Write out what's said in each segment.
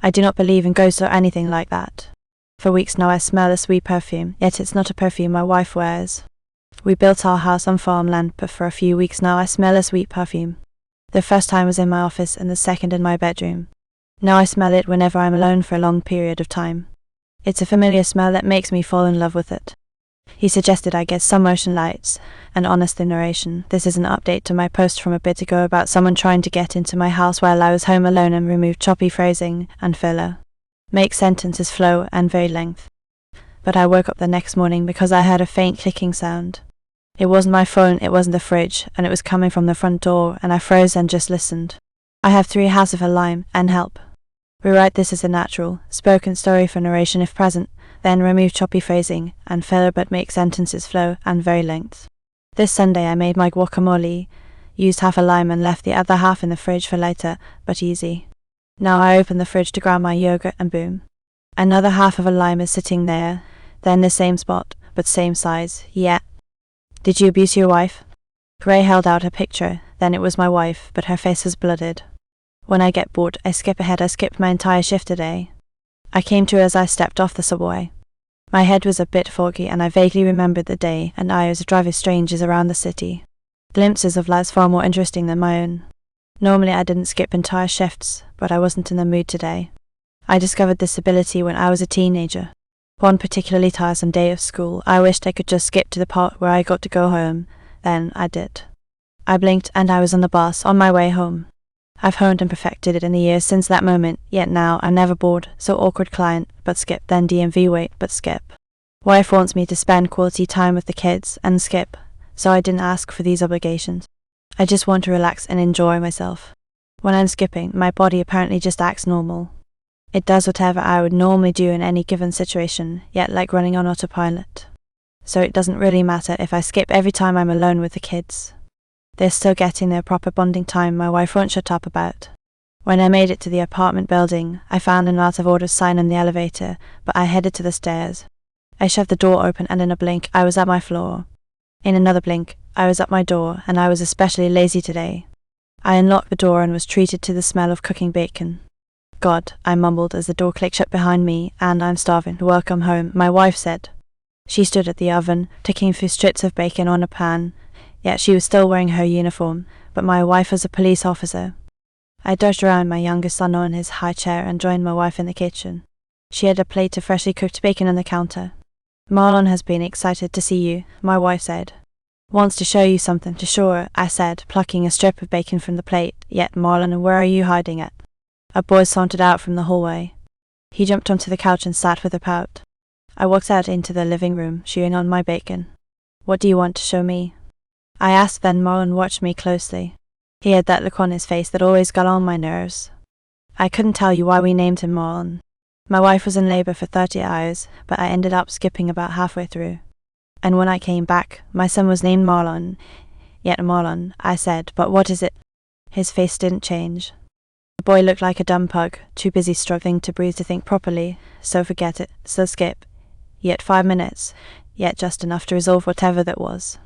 I do not believe in ghosts or anything like that. For weeks now I smell a sweet perfume, yet it's not a perfume my wife wears. We built our house on farmland, but for a few weeks now I smell a sweet perfume. The first time was in my office and the second in my bedroom. Now I smell it whenever I'm alone for a long period of time. It's a familiar smell that makes me fall in love with it. He suggested I get some motion lights, and honestly narration, this is an update to my post from a bit ago about someone trying to get into my house while I was home alone and remove choppy phrasing and filler. Make sentences flow and very length. But I woke up the next morning because I heard a faint clicking sound. It wasn't my phone, it wasn't the fridge, and it was coming from the front door, and I froze and just listened. I have 3 halves of a lime, and help. Rewrite this as a natural, spoken story for narration if present, then remove choppy phrasing and filler but make sentences flow and very length. This Sunday I made my guacamole, used half a lime and left the other half in the fridge for later, but easy. Now I open the fridge to grab my yogurt and boom. Another half of a lime is sitting there, then the same spot, but same size, yeah. Did you abuse your wife? Ray held out a picture, then it was my wife, but her face was blooded. When I get bored, I skip ahead. I skipped my entire shift today. I came to as I stepped off the subway. My head was a bit foggy and I vaguely remembered the day and I was driving strangers around the city. Glimpses of lives far more interesting than my own. Normally I didn't skip entire shifts, but I wasn't in the mood today. I discovered this ability when I was a teenager. One particularly tiresome day of school, I wished I could just skip to the part where I got to go home. Then I did. I blinked and I was on the bus, on my way home. I've honed and perfected it in the years since that moment, yet now I'm never bored, so awkward client, but skip, then DMV wait, but skip. Wife wants me to spend quality time with the kids, and skip, so I didn't ask for these obligations. I just want to relax and enjoy myself. When I'm skipping, my body apparently just acts normal. It does whatever I would normally do in any given situation, yet like running on autopilot. So it doesn't really matter if I skip every time I'm alone with the kids. They're still getting their proper bonding time my wife won't shut up about. When I made it to the apartment building, I found an out of order sign in the elevator, but I headed to the stairs. I shoved the door open and in a blink I was at my floor. In another blink, I was at my door, and I was especially lazy today. I unlocked the door and was treated to the smell of cooking bacon. God, I mumbled as the door clicked shut behind me, and I'm starving. Welcome home, my wife said. She stood at the oven, taking a few strips of bacon on a pan, yet she was still wearing her uniform, but my wife was a police officer. I dodged around my youngest son on his high chair and joined my wife in the kitchen. She had a plate of freshly cooked bacon on the counter. Marlon has been excited to see you, my wife said. Wants to show you something, to show her, I said, plucking a strip of bacon from the plate. Yet, Marlon, where are you hiding at? A boy sauntered out from the hallway. He jumped onto the couch and sat with a pout. I walked out into the living room, chewing on my bacon. What do you want to show me? I asked, then Marlon watched me closely. He had that look on his face that always got on my nerves. I couldn't tell you why we named him Marlon. My wife was in labour for 30 hours, but I ended up skipping about halfway through. And when I came back, my son was named Marlon. Yet Marlon, I said, but what is it? His face didn't change. The boy looked like a dumb pug, too busy struggling to breathe to think properly, so forget it, so skip. Yet 5 minutes, yet just enough to resolve whatever that was.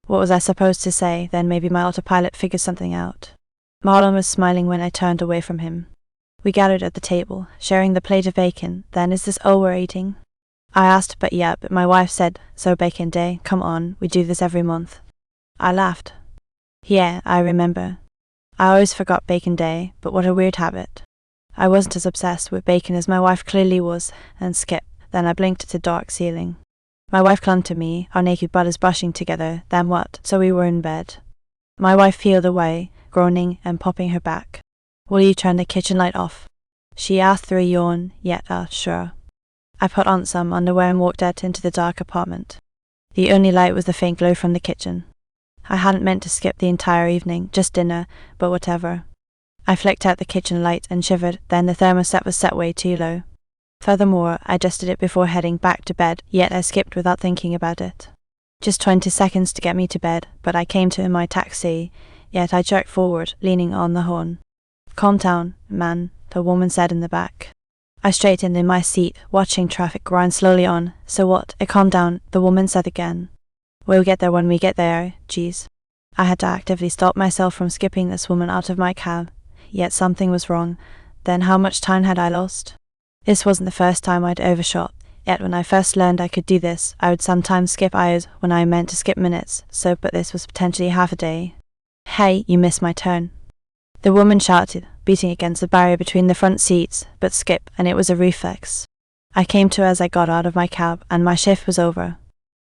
What was I supposed to say? Then maybe my autopilot figured something out. Marlon was smiling when I turned away from him. We gathered at the table, sharing the plate of bacon. Then, is this all we're eating? I asked, but my wife said, so bacon day, come on, we do this every month. I laughed. Yeah, I remember. I always forgot bacon day, but what a weird habit. I wasn't as obsessed with bacon as my wife clearly was, and skip. Then I blinked at the dark ceiling. My wife clung to me, our naked bodies brushing together, then what? So we were in bed. My wife peeled away, groaning and popping her back. Will you turn the kitchen light off? She asked through a yawn, yet sure. I put on some underwear and walked out into the dark apartment. The only light was the faint glow from the kitchen. I hadn't meant to skip the entire evening, just dinner, but whatever. I flicked out the kitchen light and shivered, then the thermostat was set way too low. Furthermore, I adjusted it before heading back to bed, yet I skipped without thinking about it. Just 20 seconds to get me to bed, but I came to in my taxi, yet I jerked forward, leaning on the horn. Calm down, man, the woman said in the back. I straightened in my seat, watching traffic grind slowly on. So what? Calm down, the woman said again. We'll get there when we get there, jeez. I had to actively stop myself from skipping this woman out of my cab, yet something was wrong. Then how much time had I lost? This wasn't the first time I'd overshot, yet when I first learned I could do this, I would sometimes skip hours when I meant to skip minutes, but this was potentially half a day. Hey, you missed my turn. The woman shouted, beating against the barrier between the front seats, but skip, and it was a reflex. I came to as I got out of my cab, and my shift was over.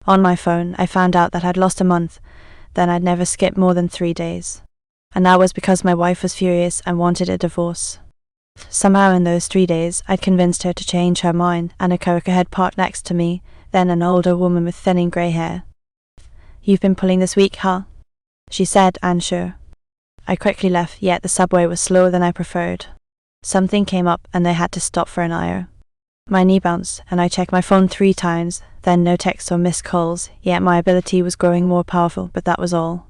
On my phone, I found out that I'd lost a month, then I'd never skipped more than 3 days. And that was because my wife was furious and wanted a divorce. Somehow in those 3 days, I'd convinced her to change her mind, and a coworker had parked next to me, then an older woman with thinning grey hair. "You've been pulling this week, huh?" she said, unsure. I quickly left, yet the subway was slower than I preferred. Something came up and they had to stop for an hour. My knee bounced, and I checked my phone 3 times, then no texts or missed calls, yet my ability was growing more powerful, but that was all.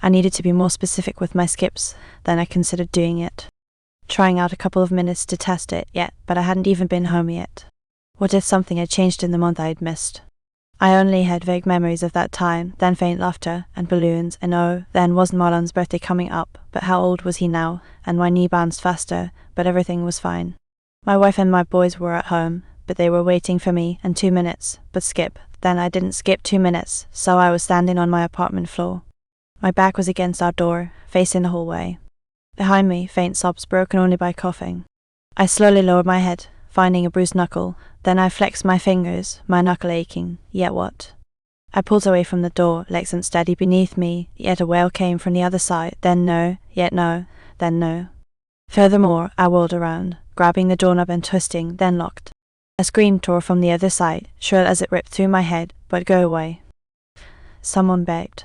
I needed to be more specific with my skips, then I considered doing it. Trying out a couple of minutes to test it, but I hadn't even been home yet. What if something had changed in the month I'd missed? I only had vague memories of that time, then faint laughter, and balloons, and then wasn't Marlon's birthday coming up, but how old was he now, and my knee bounced faster, but everything was fine. My wife and my boys were at home, but they were waiting for me, and 2 minutes, but skip. Then I didn't skip 2 minutes, so I was standing on my apartment floor. My back was against our door, facing the hallway. Behind me, faint sobs broken only by coughing. I slowly lowered my head, finding a bruised knuckle. Then I flexed my fingers, my knuckle aching, yet what? I pulled away from the door, legs unsteady beneath me, yet a wail came from the other side, then no, yet no, then no. Furthermore, I whirled around, grabbing the doorknob and twisting, then locked. A scream tore from the other side, shrill as it ripped through my head, but go away. Someone begged.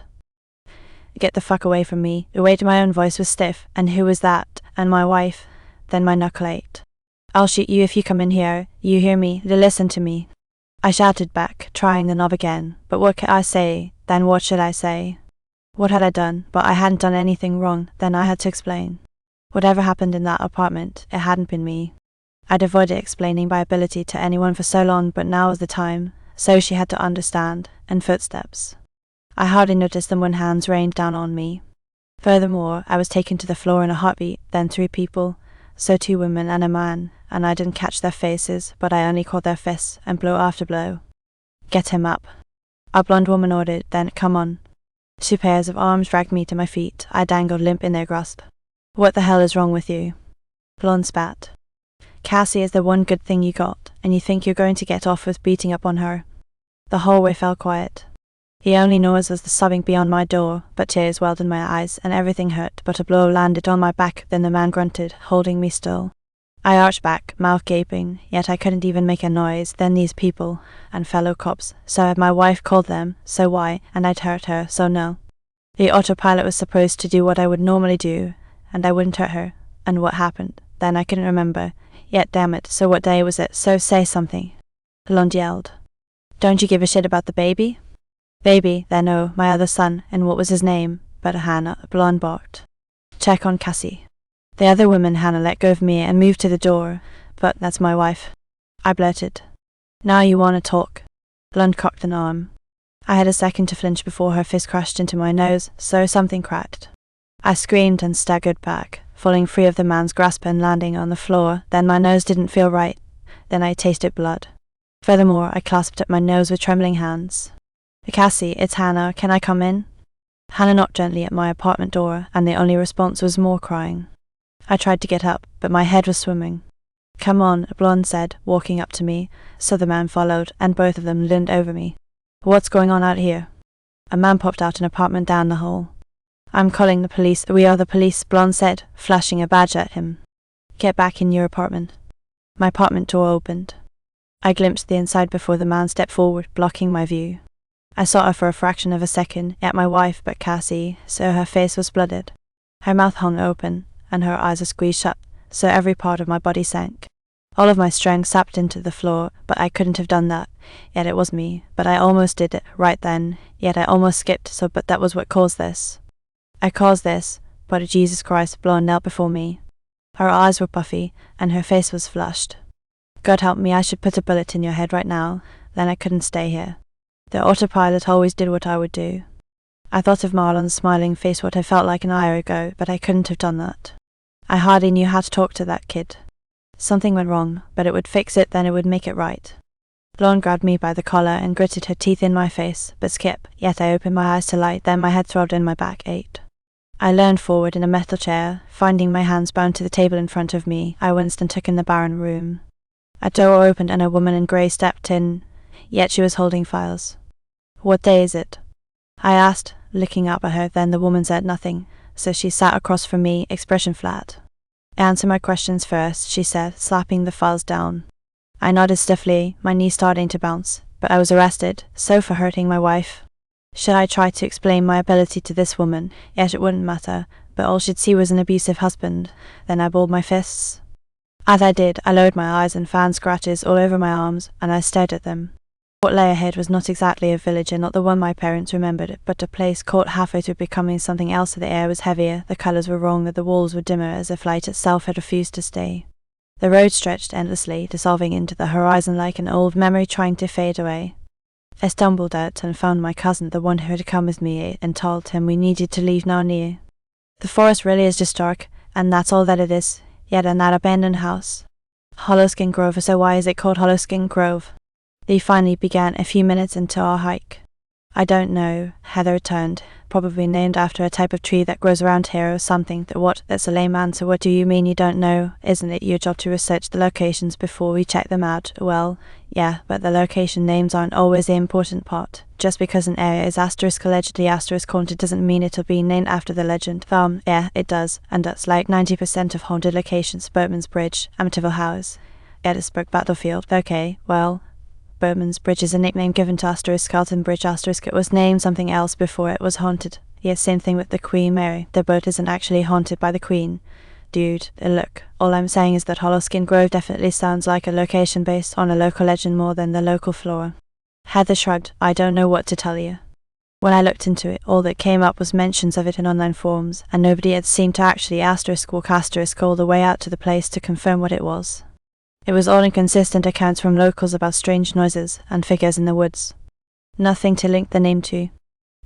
Get the fuck away from me. The weight of my own voice was stiff, and who was that? And my wife. Then my knuckle ached. "I'll shoot you if you come in here. You hear me? Listen to me." I shouted back, trying the knob again. But what could I say? Then what should I say? What had I done? But I hadn't done anything wrong. Then I had to explain. Whatever happened in that apartment, it hadn't been me. I'd avoided explaining my ability to anyone for so long, but now was the time. So she had to understand. And footsteps. I hardly noticed them when hands rained down on me. Furthermore, I was taken to the floor in a heartbeat, then 3 people, so 2 women and a man, and I didn't catch their faces, but I only caught their fists, and blow after blow. "Get him up." A blonde woman ordered, then "Come on." 2 pairs of arms dragged me to my feet. I dangled limp in their grasp. "What the hell is wrong with you?" Blonde spat. "Cassie is the one good thing you got, and you think you're going to get off with beating up on her." The hallway fell quiet. The only noise was the sobbing beyond my door, but tears welled in my eyes, and everything hurt, but a blow landed on my back, then the man grunted, holding me still. I arched back, mouth gaping, yet I couldn't even make a noise. Then these people, and fellow cops, so had my wife called them, so why, and I'd hurt her, so no. The autopilot was supposed to do what I would normally do, and I wouldn't hurt her, and what happened? Then I couldn't remember, yet damn it, so what day was it, so say something. Blonde yelled. "Don't you give a shit about the baby?" "Baby, then my other son, and what was his name?" But Hannah, Blonde barked. "Check on Cassie." The other woman, Hannah, let go of me and moved to the door. "But that's my wife," I blurted. "Now you want to talk." Blonde cocked an arm. I had a second to flinch before her fist crashed into my nose, so something cracked. I screamed and staggered back, falling free of the man's grasp and landing on the floor. Then my nose didn't feel right. Then I tasted blood. Furthermore, I clasped at my nose with trembling hands. "Cassie, it's Hannah. Can I come in?" Hannah knocked gently at my apartment door, and the only response was more crying. I tried to get up, but my head was swimming. "Come on," Blonde said, walking up to me, so the man followed, and both of them leaned over me. "What's going on out here?" A man popped out an apartment down the hall. "I'm calling the police. We are the police," Blonde said, flashing a badge at him. "Get back in your apartment." My apartment door opened. I glimpsed the inside before the man stepped forward, blocking my view. I saw her for a fraction of a second, yet my wife, but Cassie, so her face was blooded. Her mouth hung open, and her eyes were squeezed shut, so every part of my body sank. All of my strength sapped into the floor, but I couldn't have done that, yet it was me. But I almost did it, right then, yet I almost skipped, but that was what caused this. I caused this, but Jesus Christ, Blonde knelt before me. Her eyes were puffy, and her face was flushed. "God help me, I should put a bullet in your head right now, then I couldn't stay here." The autopilot always did what I would do. I thought of Marlon's smiling face what I felt like an hour ago, but I couldn't have done that. I hardly knew how to talk to that kid. Something went wrong, but it would fix it, then it would make it right. Lorne grabbed me by the collar and gritted her teeth in my face, but skip, yet I opened my eyes to light, then my head throbbed and my back ached. I leaned forward in a metal chair, finding my hands bound to the table in front of me. I winced and took in the barren room. A door opened and a woman in grey stepped in, yet she was holding files. "What day is it?" I asked, looking up at her. Then the woman said nothing, so she sat across from me, expression flat. "Answer my questions first," she said, slapping the files down. I nodded stiffly, my knees starting to bounce, but I was arrested, so for hurting my wife. Should I try to explain my ability to this woman? Yet it wouldn't matter, but all she'd see was an abusive husband. Then I balled my fists. As I did, I lowered my eyes and found scratches all over my arms, and I stared at them. What lay ahead was not exactly a village, and not the one my parents remembered, but a place caught halfway through becoming something else. The air was heavier, the colours were wrong, the walls were dimmer, as if light itself had refused to stay. The road stretched endlessly, dissolving into the horizon like an old memory trying to fade away. I stumbled out and found my cousin, the one who had come with me, and told him we needed to leave now near. The forest really is just dark, and that's all that it is, yet in that abandoned house. Hollowskin Grove, so why is it called Hollowskin Grove? They finally began a few minutes into our hike. I don't know, Heather returned, probably named after a type of tree that grows around here or something. That's a lame answer. What do you mean you don't know? Isn't it your job to research the locations before we check them out? Well, yeah, but the location names aren't always the important part. Just because an area is allegedly haunted doesn't mean it'll be named after the legend. Yeah, it does, and that's like 90% of haunted locations. Boatman's Bridge, Amityville House, Gettysburg Battlefield. Okay, well, Boatman's Bridge is a nickname given to Carlton Bridge. It was named something else before it was haunted. Yeah, same thing with the Queen Mary. The boat isn't actually haunted by the Queen. Dude, look, all I'm saying is that Hollowskin Grove definitely sounds like a location based on a local legend more than the local flora. Heather shrugged. I don't know what to tell you. When I looked into it, all that came up was mentions of it in online forums, and nobody had seemed to actually walk all the way out to the place to confirm what it was. It was all inconsistent accounts from locals about strange noises and figures in the woods. Nothing to link the name to.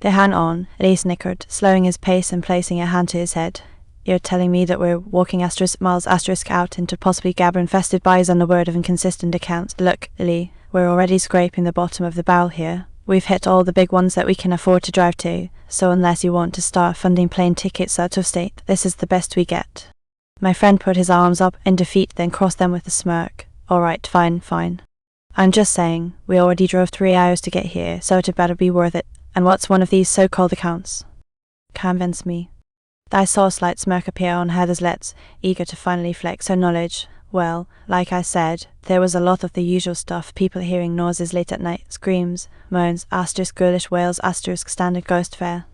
They hung on, Lee snickered, slowing his pace and placing a hand to his head. You're telling me that we're walking miles out into possibly gabber-infested bayous on the word of inconsistent accounts? Look, Lee, we're already scraping the bottom of the barrel here. We've hit all the big ones that we can afford to drive to, so unless you want to start funding plane tickets out of state, this is the best we get. My friend put his arms up in defeat, then crossed them with a smirk. All right, fine. I'm just saying, we already drove 3 hours to get here, so it better be worth it. And what's one of these so-called accounts? Convince me. I saw a slight smirk appear on Heather's lips, eager to finally flex her knowledge. Well, like I said, there was a lot of the usual stuff, people hearing noises late at night, screams, moans, ghoulish wails, standard ghost fare.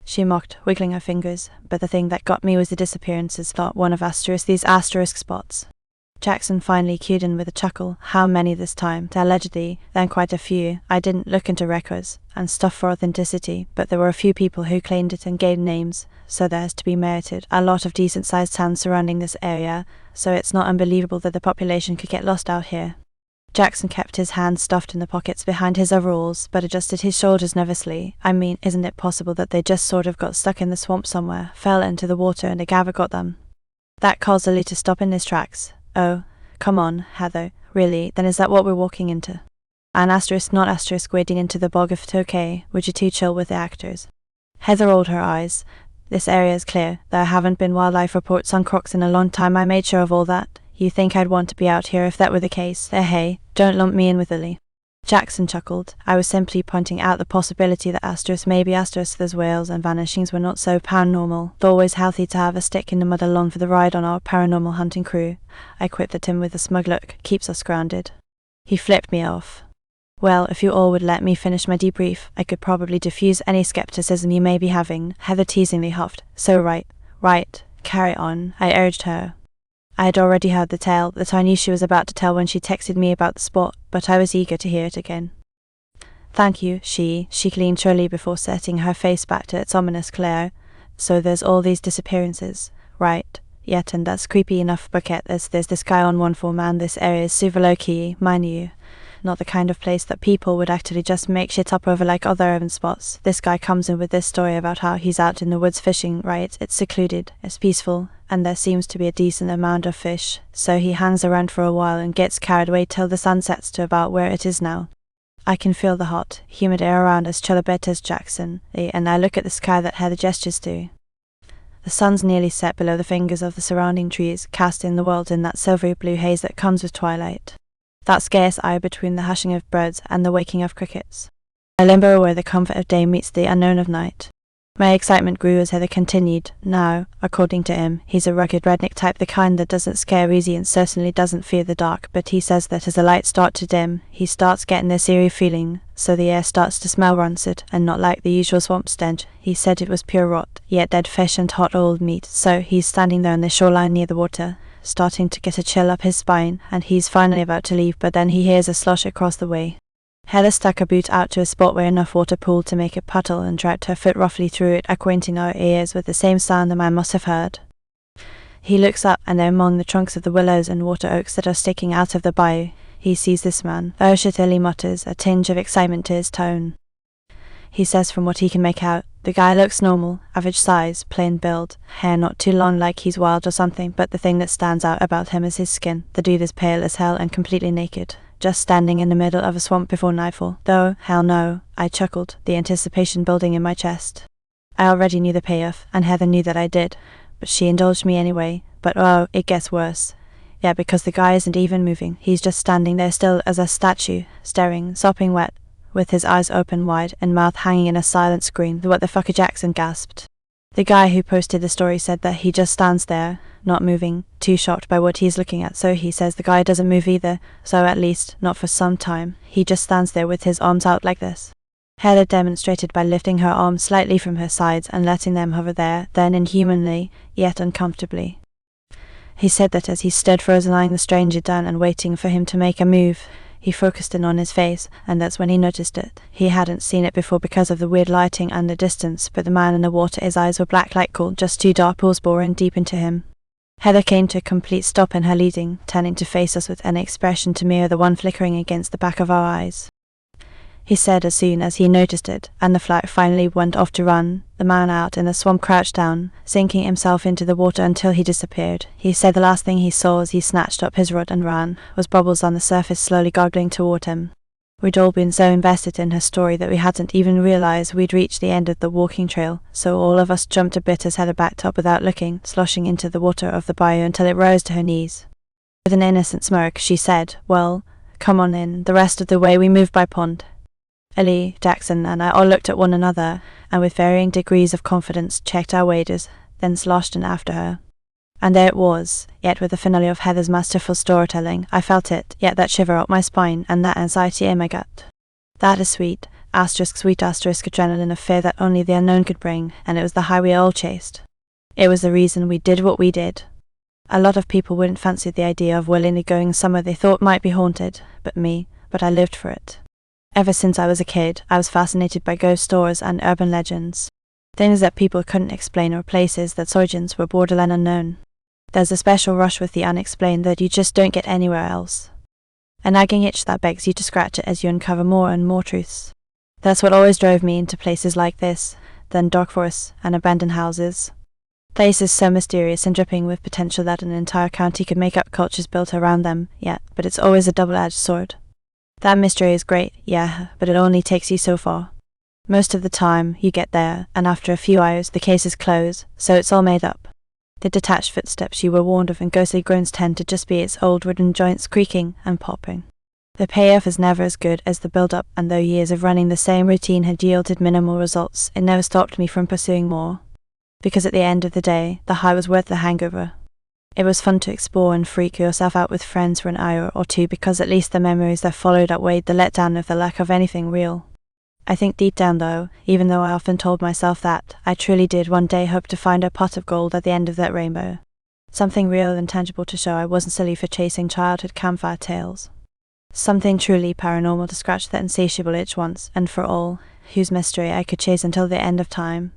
She mocked, wiggling her fingers, but the thing that got me was the disappearances, thought one of these asterisk spots. Jackson finally cued in with a chuckle. How many this time? Allegedly, then quite a few. I didn't look into records and stuff for authenticity, but there were a few people who claimed it and gave names, so there's to be merited. A lot of decent-sized towns surrounding this area, so it's not unbelievable that the population could get lost out here. Jackson kept his hands stuffed in the pockets behind his overalls, but adjusted his shoulders nervously. I mean, isn't it possible that they just sort of got stuck in the swamp somewhere, fell into the water, and a gabber got them? That caused Lee to stop in his tracks. Oh, come on, Heather. Really, then is that what we're walking into? An not wading into the bog of Tokay. Would you two chill with the actors? Heather rolled her eyes. This area is clear. There haven't been wildlife reports on crocs in a long time. I made sure of all that. You think I'd want to be out here if that were the case? Hey, don't lump me in with Lily. Jackson chuckled. I was simply pointing out the possibility that maybe there's whales and vanishings were not so paranormal. It's always healthy to have a stick in the mud along for the ride on our paranormal hunting crew. I quipped at him with a smug look. Keeps us grounded. He flipped me off. Well, if you all would let me finish my debrief, I could probably diffuse any skepticism you may be having. Heather teasingly huffed. So right, carry on, I urged her. I had already heard the tale that I knew she was about to tell when she texted me about the spot, but I was eager to hear it again. Thank you, she leaned slowly before setting her face back to its ominous glare. So there's all these disappearances, right? Yet, and that's creepy enough, but there's this guy on 1-4 man, this area is super low-key, mind you. not the kind of place that people would actually just make shit up over like other urban spots. This guy comes in with this story about how he's out in the woods fishing, right? It's secluded, it's peaceful, and there seems to be a decent amount of fish, so he hangs around for a while and gets carried away till the sun sets to about where it is now. I can feel the hot, humid air around us chill a bit as Jackson, and I look at the sky that Heather gestures to. The sun's nearly set below the fingers of the surrounding trees, casting the world in that silvery blue haze that comes with twilight. That scarce hour between the hushing of birds and the waking of crickets. I limber where the comfort of day meets the unknown of night. My excitement grew as Heather continued. Now, according to him, he's a rugged redneck type, the kind that doesn't scare easy and certainly doesn't fear the dark, but he says that as the lights start to dim, he starts getting this eerie feeling, so the air starts to smell rancid, and not like the usual swamp stench. He said it was pure rot, yet dead fish and hot old meat, so he's standing there on the shoreline near the water, starting to get a chill up his spine, and he's finally about to leave, but then he hears a slosh across the way. Heather stuck her boot out to a spot where enough water pooled to make it puddle and dragged her foot roughly through it, acquainting our ears with the same sound the man must have heard. He looks up, and there among the trunks of the willows and water oaks that are sticking out of the bayou, he sees this man. Vershitili mutters, a tinge of excitement to his tone. He says from what he can make out, the guy looks normal, average size, plain build, hair not too long like he's wild or something, but the thing that stands out about him is his skin. The dude is pale as hell and completely naked, just standing in the middle of a swamp before nightfall. Though, hell no, I chuckled, the anticipation building in my chest. I already knew the payoff, and Heather knew that I did, but she indulged me anyway. But oh, it gets worse. Yeah, because the guy isn't even moving. He's just standing there still as a statue, staring, sopping wet, with his eyes open wide and mouth hanging in a silent scream. What the fuck, Jackson gasped. The guy who posted the story said that he just stands there, not moving, too shocked by what he's looking at, so he says the guy doesn't move either, so at least, not for some time. He just stands there with his arms out like this. Heather demonstrated by lifting her arms slightly from her sides and letting them hover there, then inhumanly, yet uncomfortably. He said that as he stood frozen eyeing the stranger down and waiting for him to make a move, he focused in on his face, and that's when he noticed it. He hadn't seen it before because of the weird lighting and the distance, but the man in the water, his eyes were black like coal, just two dark pools boring deep into him. Heather came to a complete stop in her leading, turning to face us with an expression to mirror the one flickering against the back of our eyes. He said as soon as he noticed it, and the flight finally went off to run, the man out in the swamp crouched down, sinking himself into the water until he disappeared. He said the last thing he saw as he snatched up his rod and ran was bubbles on the surface slowly gargling toward him. We'd all been so invested in her story that we hadn't even realized we'd reached the end of the walking trail, so all of us jumped a bit as Heather backed up without looking, sloshing into the water of the bayou until it rose to her knees. With an innocent smirk, she said, "Well, come on in, the rest of the way we move by pond." Ellie, Jackson, and I all looked at one another, and with varying degrees of confidence checked our waders, then sloshed in after her. And there it was, yet with the finale of Heather's masterful storytelling, I felt it, yet that shiver up my spine, and that anxiety in my gut. That is sweet, sweet adrenaline of fear that only the unknown could bring, and it was the high we all chased. It was the reason we did what we did. A lot of people wouldn't fancy the idea of willingly going somewhere they thought might be haunted, but I lived for it. Ever since I was a kid, I was fascinated by ghost stories and urban legends. Things that people couldn't explain or places that's origins were borderline unknown. There's a special rush with the unexplained that you just don't get anywhere else. A nagging itch that begs you to scratch it as you uncover more and more truths. That's what always drove me into places like this, then dark forests and abandoned houses. Places so mysterious and dripping with potential that an entire county could make up cultures built around them, but it's always a double-edged sword. That mystery is great, yeah, but it only takes you so far. Most of the time, you get there, and after a few hours, the case is closed, so it's all made up. The detached footsteps you were warned of and ghostly groans tend to just be its old wooden joints creaking and popping. The payoff is never as good as the build-up, and though years of running the same routine had yielded minimal results, it never stopped me from pursuing more. Because at the end of the day, the high was worth the hangover. It was fun to explore and freak yourself out with friends for an hour or two because at least the memories that followed outweighed the letdown of the lack of anything real. I think deep down though, even though I often told myself that, I truly did one day hope to find a pot of gold at the end of that rainbow. Something real and tangible to show I wasn't silly for chasing childhood campfire tales. Something truly paranormal to scratch that insatiable itch once and for all, whose mystery I could chase until the end of time.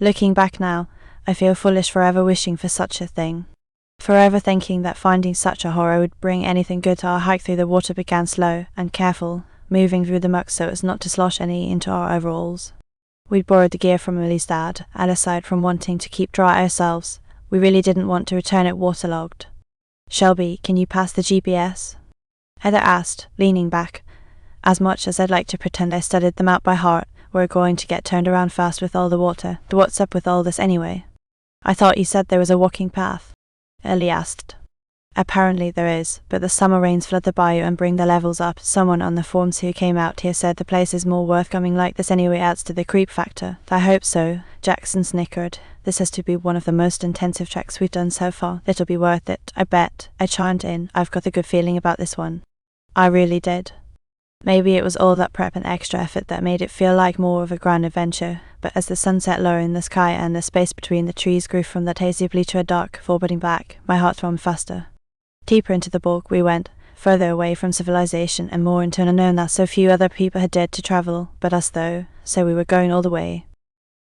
Looking back now, I feel foolish forever wishing for such a thing. Forever thinking that finding such a horror would bring anything good, our hike through the water began slow and careful, moving through the muck so as not to slosh any into our overalls. We'd borrowed the gear from Millie's dad, and aside from wanting to keep dry ourselves, we really didn't want to return it waterlogged. "Shelby, can you pass the GPS?" Heather asked, leaning back. As much as I'd like to pretend I studied the map by heart, we're going to get turned around fast with all the water. What's up with all this anyway? "I thought you said there was a walking path," Ellie asked. "Apparently there is, but the summer rains flood the bayou and bring the levels up. Someone on the forums who came out here said the place is more worth coming like this anyway, adds to the creep factor." "I hope so," Jackson snickered. "This has to be one of the most intensive treks we've done so far. It'll be worth it, I bet," I chimed in. "I've got a good feeling about this one." I really did. Maybe it was all that prep and extra effort that made it feel like more of a grand adventure, but as the sun set lower in the sky and the space between the trees grew from that hazy blue to a dark, foreboding black, my heart thrummed faster. Deeper into the bulk we went, further away from civilization and more into an unknown that so few other people had dared to travel but us though, so we were going all the way.